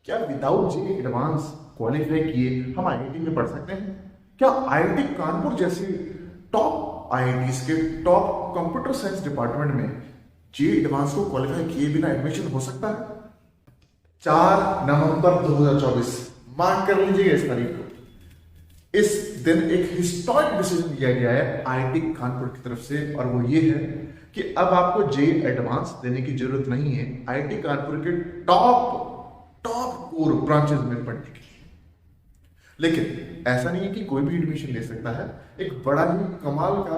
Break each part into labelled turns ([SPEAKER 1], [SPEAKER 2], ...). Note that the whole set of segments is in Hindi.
[SPEAKER 1] क्या विदाउट जे एडवांस क्वालिफाई किए हम आईआईटी में पढ़ सकते हैं? क्या आईआईटी कानपुर जैसे टॉप आईआईटीज के टॉप कंप्यूटर साइंस डिपार्टमेंट में जे एडवांस को क्वालिफाई किए बिना एडमिशन हो सकता है? 4 नवंबर 2024 मार्क कर लीजिएगा इस तारीख को। इस दिन एक हिस्टोरिक डिसीजन लिया गया है आईआईटी कानपुर की तरफ से, और वो ये है कि अब आपको जे एडवांस देने की जरूरत नहीं है आईआईटी कानपुर के टॉप कोर ब्रांचेस में पढ़ने के लिए। लेकिन ऐसा नहीं है कि कोई भी एडमिशन ले सकता है। एक बड़ा ही कमाल का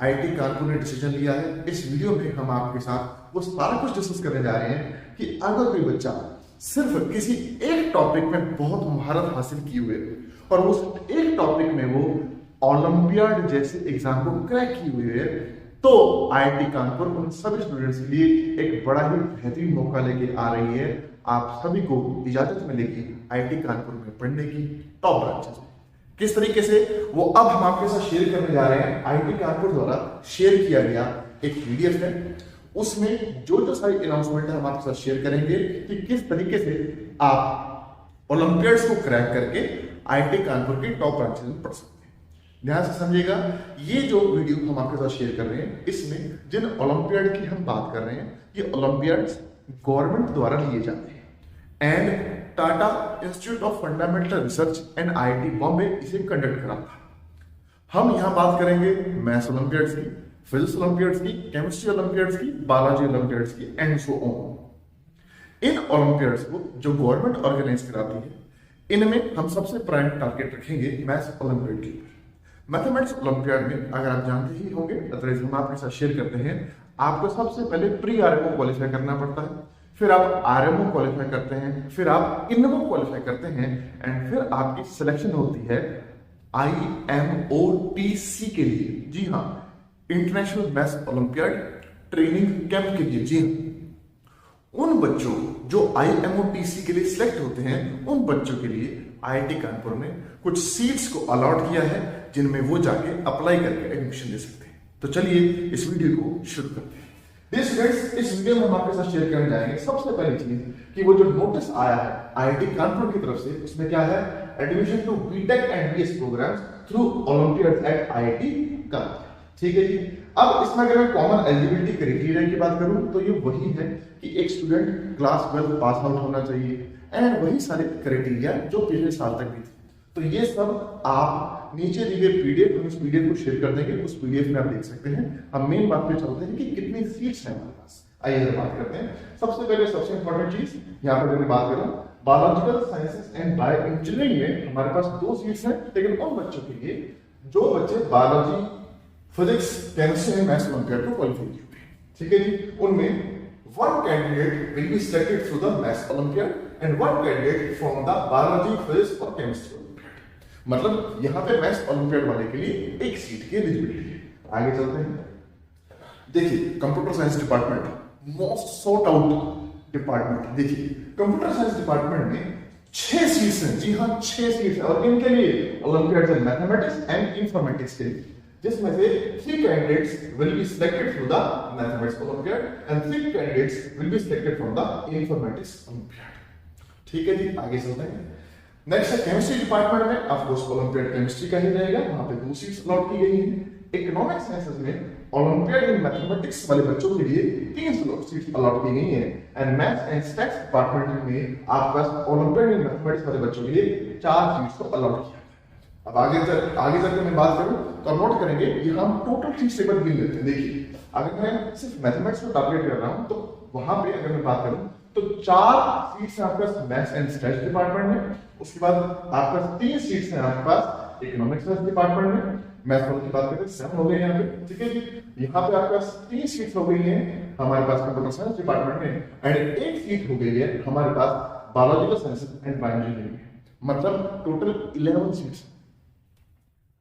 [SPEAKER 1] आईआईटी कानपुर ने डिसीजन लिया है। इस वीडियो में हम आपके साथ वो सारा कुछ डिस्कस करने जा रहे हैं कि अगर कोई बच्चा सिर्फ किसी एक टॉपिक में बहुत महारत हासिल किए हुए और उस एक टॉपिक में वो ओलंपियाड जैसे एग्जाम को क्रैक किए हुए है, तो आईआईटी कानपुर उन सभी स्टूडेंट्स के लिए एक बड़ा ही बेहतरीन मौका लेके आ रही है। आप सभी को इजाजत मिलेगी आईआईटी कानपुर में पढ़ने की टॉप ब्रांचेस में। किस तरीके से वो अब हम आपके साथ शेयर करने जा रहे हैं। आईआईटी कानपुर द्वारा शेयर किया गया एक पीडीएफ है, उसमें जो सारी अनाउंसमेंट है हम आपके साथ शेयर करेंगे कि किस तरीके से आप ओलंपियाड्स को क्रैक करके आईआईटी कानपुर के टॉप ब्रांचेस में पढ़ सकते हैं। ध्यान से समझिएगा, ये जो वीडियो हम आपके साथ शेयर कर रहे हैं इसमें जिन ओलंपियाड की हम बात कर रहे हैं, ये ओलंपियाड्स गवर्नमेंट द्वारा लिए जाते हैं and Tata institute of fundamental research and IIT Bombay इसे कंडक्ट कराता है। हम यहाँ बात करेंगे मैथ्स ओलंपियाड्स की, फिजिक्स ओलंपियाड्स की, केमिस्ट्री ओलंपियाड्स की, बायोलॉजी ओलंपियाड्स की and so on. In Olympiads को जो गवर्नमेंट ऑर्गेनाइज कराती है, इनमें हम सबसे प्राइम टारगेट रखेंगे मैथ्स ओलंपियाड के ऊपर। मैथमेटिक्स ओलंपियाड में अगर आप जानते ही होंगे, अदरवाइज हम आपके साथ शेयर करते हैं, आपको सबसे पहले प्री आरएमओ क्वालिफाई करना पड़ता है, फिर आप आरएमओ क्वालिफाई करते हैं, फिर आप इनमो क्वालिफाई करते हैं एंड फिर आपकी सिलेक्शन होती है आईएमओटीसी के लिए। जी हाँ, international maths olympiad training camp के लिए। जी हाँ, उन बच्चों जो आईएमओटीसी के लिए सिलेक्ट होते हैं, उन बच्चों के लिए आईआईटी कानपुर ने कुछ सीट्स को अलॉट किया है जिनमें वो जाके अप्लाई करके एडमिशन ले सकते हैं। तो चलिए इस वीडियो को शुरू करते हैं। इस वीडियो में हम आपके साथ शेयर करने जाएंगे सबसे पहली चीज कि वो जो नोटिस आया है आईआईटी कानपुर की तरफ से, उसमें क्या है, admission to BTech and BS programmes through olympiad at IIT Kanpur. ठीक है जी। अब इसमें अगर मैं कॉमन एलिजिबिलिटी क्राइटेरिया की बात करूं तो ये वही है कि एक स्टूडेंट क्लास 12 पास आउट होना चाहिए एंड वही सारे क्राइटेरिया जो पिछले साल तक भी थे। तो ये सब आप नीचे दी गई पीडीएफ, हम इस पीडीएफ को शेयर कर देंगे, उस पीडीएफ में आप देख सकते हैं। हम मेन बात पे चलते हैं कि कितनी सीट्स हैं हमारे पास। आइए बात करते हैं। सबसे पहले सबसे इंपॉर्टेंट चीज यहाँ पर मैं बात करूं, biological sciences and bio engineering में हमारे पास 2 सीट्स हैं, लेकिन उन बच्चों के लिए जो बच्चे biology, physics, chemistry and maths olympiad को क्वालिफाई किए हैं। ठीक है जी। उनमें 1 candidate will be selected through the maths olympiad and 1 candidate from the biology, physics और chemistry olympiad। मतलब यहाँ पे मैथ्स ओलंपियाड वाले के लिए एक सीट की एलिजिबिलिटी है। आगे चलते हैं। देखिए, computer science department most sort out department. देखिए, कंप्यूटर साइंस डिपार्टमेंट में 6 सीट्स हैं। जी हाँ, 6 सीट्स हैं और इनके लिए olympiad in mathematics and informatics के लिए, जिसमें से 3 candidates will be selected through the mathematics olympiad and 3 candidates will be selected from the informatics olympiad। ठीक है जी, आगे चलते हैं। नेक्स्ट है केमिस्ट्री डिपार्टमेंट में, ऑफ कोर्स ओलंपियाड केमिस्ट्री का ही रहेगा, वहां पे 2 सीट्स अलॉट की गई हैं। इकोनॉमिक साइंसेस में ओलंपियाड इन मैथमेटिक्स वाले बच्चों के लिए 3 सीट्स अलॉट की गई हैं and maths and stats department में आपके पास ओलंपियाड इन मैथमेटिक्स वाले बच्चों के लिए 4 सीट्स को अलॉट किया। अब आगे चल मैं बात करूं तो आप नोट करेंगे ये हम टोटल सीट्स टेबल गिन लेते हैं। देखिए, अगर मैं सिर्फ मैथमेटिक्स को टारगेट कर रहा हूं तो वहां पे अगर मैं बात करूं तो 4 सीट्स हैं आपके पास मैथ्स एंड स्टैट्स डिपार्टमेंट में। उसके बाद आपके पास 3 सीट्स हैं आपके पास इकोनॉमिक्स डिपार्टमेंट में। मैथ्स वालों की बात करें 7 हो गए यहाँ पे। ठीक है जी। यहाँ पे आपके पास 3 सीट्स हो गई हैं हमारे पास कंप्यूटर साइंस डिपार्टमेंट में एंड 1 सीट हो गई है हमारे पास biological sciences and bio engineering में। मतलब टोटल 11 सीट्स।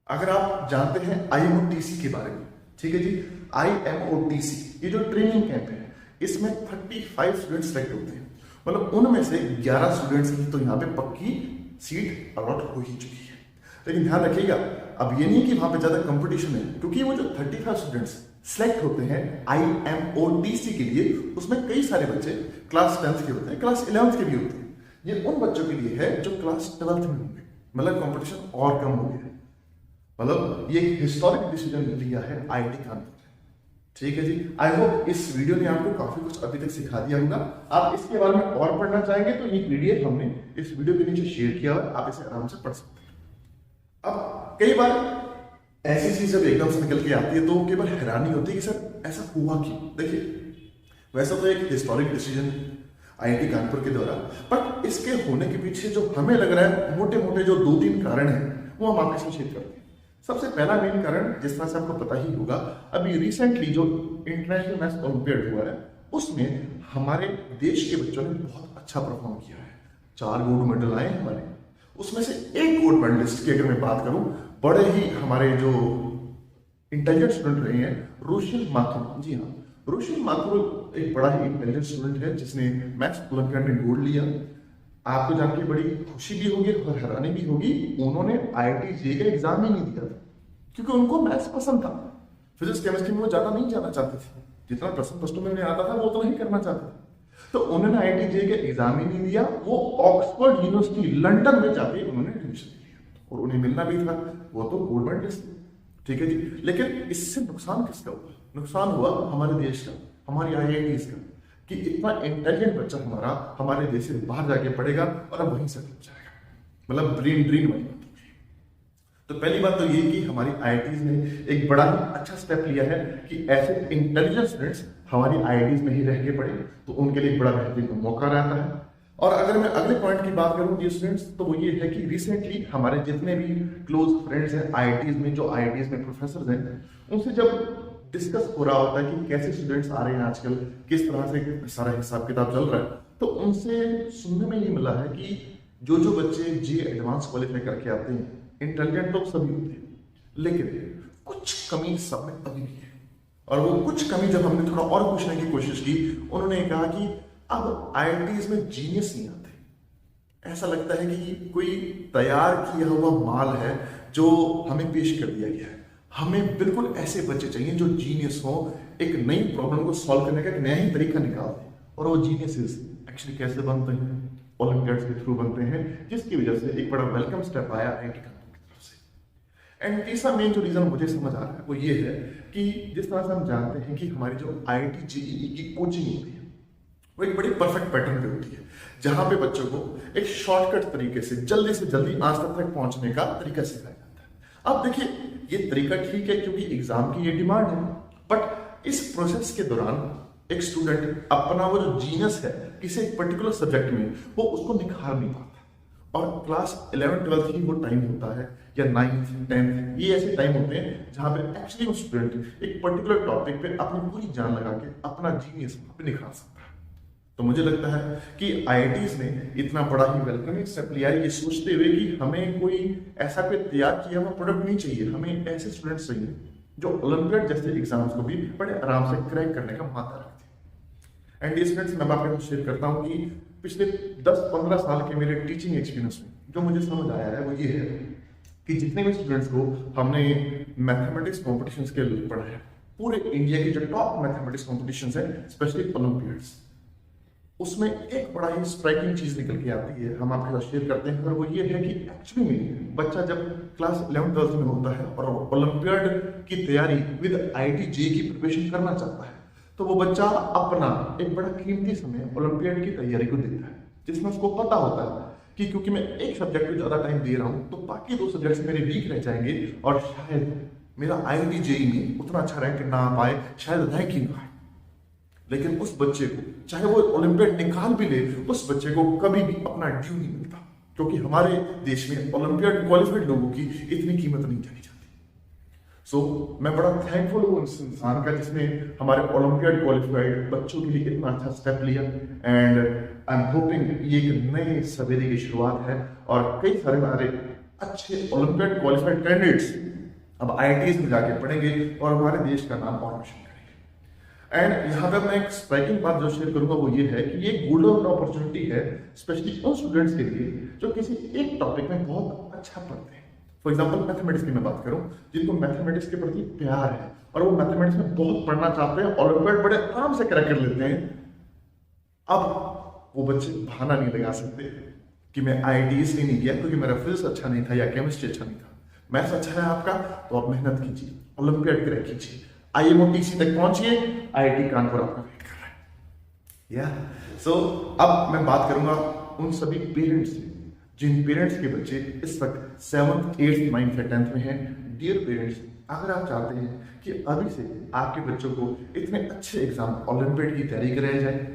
[SPEAKER 1] अगर आप जानते हैं आईएमओटीसी के बारे में, ठीक है जी, आईएमओटीसी ये जो ट्रेनिंग कैंप है इसमें 35 स्टूडेंट सेलेक्ट होते हैं। मतलब उनमें से 11 स्टूडेंट्स की तो यहाँ पे पक्की सीट अलॉट हो ही चुकी है। लेकिन ध्यान रखिएगा, अब ये नहीं कि वहां पे ज्यादा कंपटीशन है, क्योंकि वो जो 35 स्टूडेंट्स सेलेक्ट होते हैं आईएमओटीसी के लिए, उसमें कई सारे बच्चे क्लास 10th के होते हैं, क्लास 11th के भी होते हैं। ये उन बच्चों के लिए है जो क्लास 12th में होंगे, मतलब कंपटीशन और कम हो गया है। मतलब ये हिस्टोरिक डिसीजन लिया है आईआईटी कानपुर ने। ठीक है जी, आई होप इस वीडियो ने आपको काफी कुछ अभी तक सिखा दिया होगा। आप इसके बारे में और पढ़ना चाहेंगे तो ये पीडीएफ हमने इस वीडियो के नीचे शेयर किया हुआ है, आप इसे आराम से पढ़ सकते हैं। अब कई बार ऐसी चीज जब एकदम से निकल के आती है तो कई बार हैरानी होती है कि सर ऐसा हुआ क्यों। देखिए, वैसा तो एक हिस्टोरिक डिसीजन आईआईटी कानपुर के द्वारा, बट इसके होने के पीछे जो हमें लग रहा है मोटे मोटे जो 2-3 कारण हैं वो हम आपके साथ शेयर करते हैं। सबसे पहला मेन कारण, जिस तरह से आपको पता ही होगा, अभी रिसेंटली जो इंटरनेशनल मैथ्स ओलंपियाड हुआ है उसमें हमारे देश के बच्चों ने बहुत अच्छा परफॉर्म किया है। 4 गोल्ड मेडल आए हमारे, उसमें से एक गोल्ड मेडलिस्ट की अगर मैं बात करूं, बड़े ही हमारे जो इंटेलिजेंट स्टूडेंट रहे हैं, रोशिल माथुर। जी हाँ, रोशिल माथुर एक बड़ा ही इंटेलिजेंट स्टूडेंट है जिसने मैथ्स ओलंपियाड में गोल्ड लिया। आपको जान के बड़ी खुशी भी होगी और हैरानी भी होगी, उन्होंने आईआईटी जे का एग्जाम ही नहीं दिया था क्योंकि उनको मैथ्स पसंद था। फिजिक्स केमिस्ट्री में वो ज्यादा नहीं जाना चाहते थे, जितना प्लस 2 में उन्हें आता था वो उतना ही करना चाहते थे। तो उन्होंने आईआईटी जे का एग्जाम ही नहीं दिया, वो ऑक्सफोर्ड यूनिवर्सिटी लंदन में जाके उन्होंने एडमिशन लिया और उन्हें मिलना भी था, वो तो गोल्ड मेडलिस्ट थे। ठीक है जी, लेकिन इससे नुकसान किसका हुआ? नुकसान हुआ हमारे देश का, हमारी आईआईटीज का, कि इतना इंटेलिजेंट बच्चा हमारा हमारे देश से बाहर जाके पढ़ेगा और अब वहीं सेटल हो जाएगा, मतलब ब्रेन ड्रेन वाली बात होगी। तो पहली बात तो ये कि हमारी आईआईटीज ने एक बड़ा ही अच्छा स्टेप लिया है कि ऐसे इंटेलिजेंट स्टूडेंट्स हमारी आईआईटीज में ही रह के पढ़े, तो उनके लिए बड़ा बेहतरीन मौका रहता है। और अगर मैं अगले पॉइंट की बात करूं ये स्टूडेंट्स, तो वो ये है कि रिसेंटली हमारे जितने भी क्लोज फ्रेंड्स हैं आईआईटीज में, जो आईआईटीज में प्रोफेसर हैं, उनसे जब डिस्कस हो रहा होता है कि कैसे स्टूडेंट्स आ रहे हैं आजकल, किस तरह से सारा हिसाब किताब चल रहा है, तो उनसे सुनने में ये मिला है कि जो जो बच्चे जे एडवांस क्वालिफाई करके आते हैं, इंटेलिजेंट तो सभी होते हैं, लेकिन कुछ कमी सब में अभी भी है। और वो कुछ कमी जब हमने थोड़ा और पूछने की कोशिश की, उन्होंने कहा कि अब आईआईटीज में जीनियस नहीं आते, ऐसा लगता है कि कोई तैयार किया हुआ माल है जो हमें पेश कर दिया गया है। हमें बिल्कुल ऐसे बच्चे चाहिए जो जीनियस हो, एक नई प्रॉब्लम को सॉल्व करने का एक नया ही तरीका निकाल दें। और वो जीनियसेस एक्चुअली कैसे बनते हैं? ओलंपियाड्स के थ्रू बनते हैं, जिसकी वजह से एक बड़ा वेलकम स्टेप आया आईआईटी कानपुर की तरफ से। एंड तीसरा मेन जो रीजन मुझे समझ आ रहा है वो ये है कि जिस तरह से हम जानते हैं कि हमारी जो आईआईटी जेईई की कोचिंग होती है वो एक बड़ी परफेक्ट पैटर्न पे होती है, जहां पे बच्चों को एक शॉर्टकट तरीके से जल्दी आंसर तक पहुंचने का तरीका सिखाया जाता है। अब देखिए, ये तरीका ठीक है क्योंकि एग्जाम की ये डिमांड है, बट इस प्रोसेस के दौरान एक स्टूडेंट अपना वो जो जीनियस है किसी एक पर्टिकुलर सब्जेक्ट में, वो उसको निखार नहीं पाता। और क्लास 11th-12th ही वो टाइम होता है, या 9th 10th, ये ऐसे टाइम होते हैं जहां पे एक्चुअली वो स्टूडेंट एक पर्टिकुलर टॉपिक पे अपनी पूरी जान लगा के अपना जीनियस निखार सकता है। तो मुझे लगता है कि आईआईटीज ने इतना बड़ा ही वेलकमिंग स्टेप लिया है, ये सोचते हुए कि हमें कोई ऐसा कोई तैयार किया हुआ प्रोडक्ट नहीं चाहिए, हमें ऐसे स्टूडेंट्स चाहिए जो ओलंपियाड जैसे एग्जाम्स को भी बड़े आराम से क्रैक करने का माता रखते हैं। एंड ये स्टूडेंट्स मैं आपके साथ शेयर करता हूँ कि पिछले 10-15 साल के मेरे टीचिंग एक्सपीरियंस में जो मुझे समझ आया है वो ये है कि जितने भी स्टूडेंट्स को हमने मैथमेटिक्स कॉम्पिटिशन्स के लिए पढ़ाया, पूरे इंडिया की जो टॉप मैथमेटिक्स कॉम्पिटिशन्स है, स्पेशली ओलंपियाड्स, उसमें एक बड़ा ही स्ट्राइकिंग चीज निकल के आती है, हम आपके साथ शेयर करते हैं। और वो ये है कि एक्चुअली में बच्चा जब क्लास 11th-12th में होता है और ओलंपियाड की तैयारी विद आईआईटी जे की प्रिपरेशन करना चाहता है, तो वो बच्चा अपना एक बड़ा कीमती समय ओलंपियाड की तैयारी को देता है, जिसमें उसको पता होता है कि क्योंकि मैं एक सब्जेक्ट को ज्यादा टाइम दे रहा हूँ तो बाकी 2 सब्जेक्ट्स मेरे वीक रह जाएंगे और शायद मेरा आईआईटी जेईई में उतना अच्छा रैंक ना आ पाए, शायद रैंक ही ना आए। लेकिन उस बच्चे को चाहे वो ओलंपियाड निकाल भी ले, उस बच्चे को कभी भी अपना ड्यू नहीं मिलता, क्योंकि हमारे देश में ओलंपियाड क्वालिफाइड लोगों की इतनी कीमत नहीं जानी जाती। सो मैं बड़ा थैंकफुल हूँ उस इंसान का जिसने हमारे ओलंपियाड क्वालिफाइड बच्चों के लिए इतना अच्छा स्टेप लिया। एंड आई एम होपिंग ये एक नए सवेरे की शुरुआत है और कई सारे हमारे अच्छे ओलंपियाड क्वालिफाइड कैंडिडेट्स अब आईआईटीज में जाके पढ़ेंगे और हमारे देश का नाम और रोशन करेंगे। एंड यहाँ पे मैं एक स्ट्राइकिंग बात जो शेयर करूंगा वो ये है कि ये गोल्डन अपॉर्चुनिटी है स्पेशली उन स्टूडेंट्स के लिए जो किसी एक टॉपिक में बहुत अच्छा पढ़ते हैं। फॉर एग्जांपल मैथमेटिक्स की मैं बात करूं, जिनको मैथमेटिक्स के प्रति प्यार है और वो मैथमेटिक्स में बहुत पढ़ना चाहते हैं, ओलंपियाड बड़े आराम से क्रैक कर लेते हैं। अब वो बच्चे बहाना नहीं लगा सकते कि मैं IIT इसलिए नहीं गया क्योंकि मेरा फिजिक्स अच्छा नहीं था या केमिस्ट्री अच्छा नहीं था। मैथ्स अच्छा है आपका तो आप मेहनत कीजिए, ओलंपियाड क्रैक कीजिए, IMOTC तक पहुंचिए, IIT कानपुर आपका वेट कर रहा है। सो अब मैं बात करूंगा उन सभी पेरेंट्स से जिन पेरेंट्स के बच्चे इस वक्त 7th 8th 9th या 10th में हैं। डियर पेरेंट्स, अगर आप चाहते हैं कि अभी से आपके बच्चों को इतने अच्छे एग्जाम ओलंपियाड की तैयारी कराई जाए,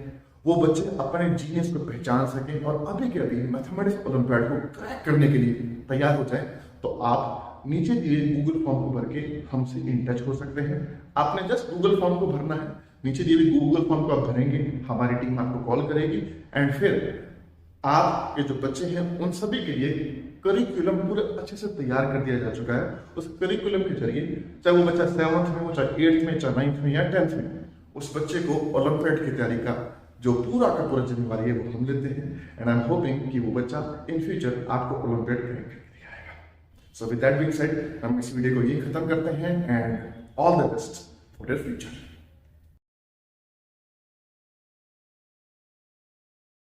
[SPEAKER 1] वो बच्चे अपने जीनियस को पहचान सकें और अभी के अभी मैथमेटिक्स ओलंपियाड को क्रैक करने के लिए तैयार हो जाए, तो आप नीचे दिए गूगल फॉर्म को भर के हमसे इन टच हो सकते हैं। आपने जस्ट गूगल फॉर्म को भरना है, नीचे दिए हुए गूगल फॉर्म को आप भरेंगे, हमारी टीम आपको कॉल करेगी एंड फिर आपके जो बच्चे हैं उन सभी के लिए करिकुलम पूरे अच्छे से तैयार कर दिया जा चुका है। उस करिकुलम के जरिए चाहे वो बच्चा 7th में हो, चाहे 8th में, चाहे 9th में या 10th में, उस बच्चे को ओलंपियाड की तैयारी का जो पूरा का पूरा जिम्मेवारी है वो हम लेते हैं एंड आई एम होपिंग कि वो बच्चा इन फ्यूचर आपको ओलंपियाड क्रैक करके दिखाएगा। So with that being said, हम इस वीडियो को ये खत्म करते हैं and all the best for your future.